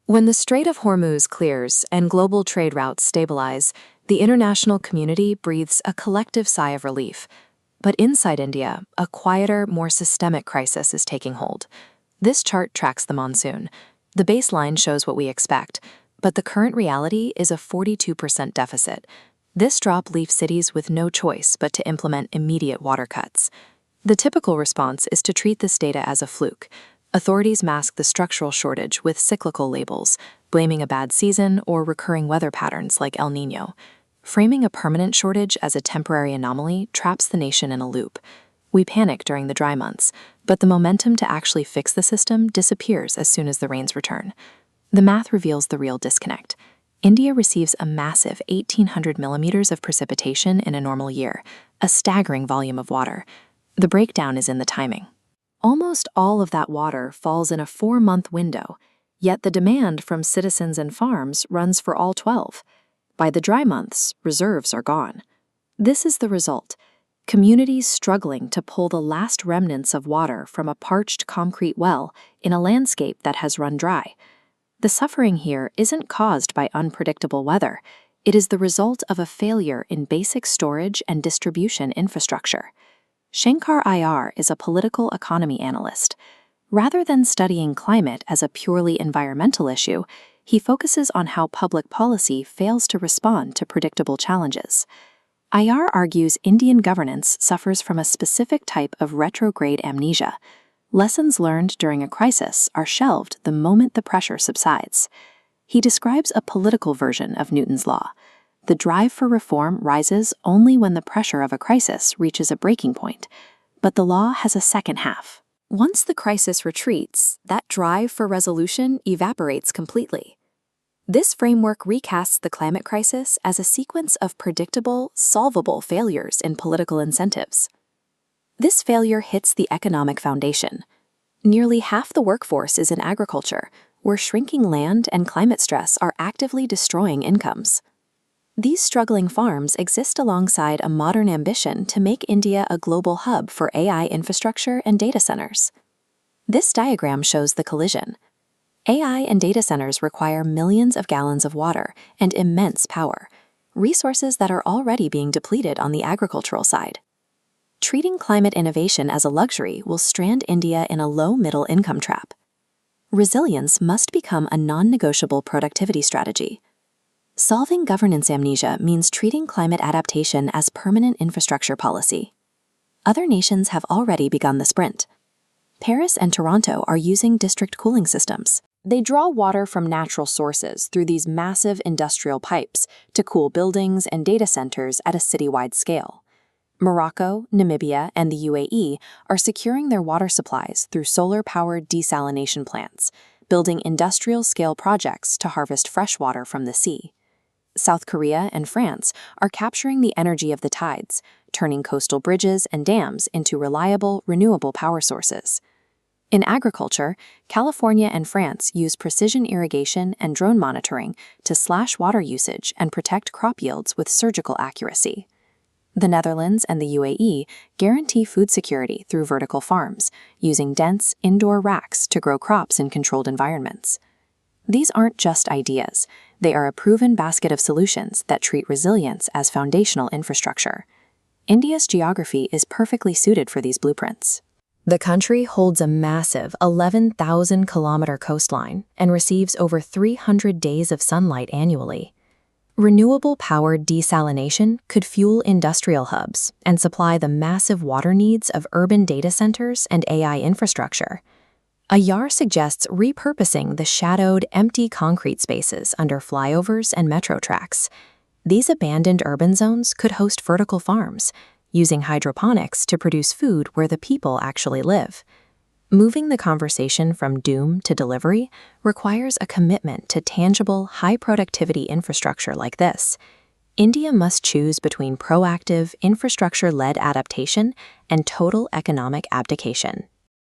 When the Strait of Hormuz clears and global trade routes stabilize, the international community breathes a collective sigh of relief. But inside India, a quieter, more systemic crisis is taking hold. This chart tracks the monsoon. The baseline shows what we expect, but the current reality is a 42% deficit. This drop leaves cities with no choice but to implement immediate water cuts. The typical response is to treat this data as a fluke. Authorities mask the structural shortage with cyclical labels, blaming a bad season or recurring weather patterns like El Niño. Framing a permanent shortage as a temporary anomaly traps the nation in a loop. We panic during the dry months, but the momentum to actually fix the system disappears as soon as the rains return. The math reveals the real disconnect. India receives a massive 1,800 millimeters of precipitation in a normal year, a staggering volume of water. The breakdown is in the timing. Almost all of that water falls in a 4-month window, yet the demand from citizens and farms runs for all 12. By the dry months, reserves are gone. This is the result: communities struggling to pull the last remnants of water from a parched concrete well in a landscape that has run dry. The suffering here isn't caused by unpredictable weather. It is the result of a failure in basic storage and distribution infrastructure. Shankar Iyer is a political economy analyst. Rather than studying climate as a purely environmental issue, he focuses on how public policy fails to respond to predictable challenges. Iyer argues Indian governance suffers from a specific type of retrograde amnesia. Lessons learned during a crisis are shelved the moment the pressure subsides. He describes a political version of Newton's law. The drive for reform rises only when the pressure of a crisis reaches a breaking point, but the law has a second half. Once the crisis retreats, that drive for resolution evaporates completely. This framework recasts the climate crisis as a sequence of predictable, solvable failures in political incentives. This failure hits the economic foundation. Nearly half the workforce is in agriculture, where shrinking land and climate stress are actively destroying incomes. These struggling farms exist alongside a modern ambition to make India a global hub for AI infrastructure and data centers. This diagram shows the collision. AI and data centers require millions of gallons of water and immense power, resources that are already being depleted on the agricultural side. Treating climate innovation as a luxury will strand India in a low-middle income trap. Resilience must become a non-negotiable productivity strategy. Solving governance amnesia means treating climate adaptation as permanent infrastructure policy. Other nations have already begun the sprint. Paris and Toronto are using district cooling systems. They draw water from natural sources through these massive industrial pipes to cool buildings and data centers at a citywide scale. Morocco, Namibia, and the UAE are securing their water supplies through solar-powered desalination plants, building industrial-scale projects to harvest fresh water from the sea. South Korea and France are capturing the energy of the tides, turning coastal bridges and dams into reliable, renewable power sources. In agriculture, California and France use precision irrigation and drone monitoring to slash water usage and protect crop yields with surgical accuracy. The Netherlands and the UAE guarantee food security through vertical farms, using dense, indoor racks to grow crops in controlled environments. These aren't just ideas. They are a proven basket of solutions that treat resilience as foundational infrastructure. India's geography is perfectly suited for these blueprints. The country holds a massive 11,000-kilometer coastline and receives over 300 days of sunlight annually. Renewable-powered desalination could fuel industrial hubs and supply the massive water needs of urban data centers and AI infrastructure. Iyer suggests repurposing the shadowed, empty concrete spaces under flyovers and metro tracks. These abandoned urban zones could host vertical farms, using hydroponics to produce food where the people actually live. Moving the conversation from doom to delivery requires a commitment to tangible, high-productivity infrastructure like this. India must choose between proactive, infrastructure-led adaptation and total economic abdication.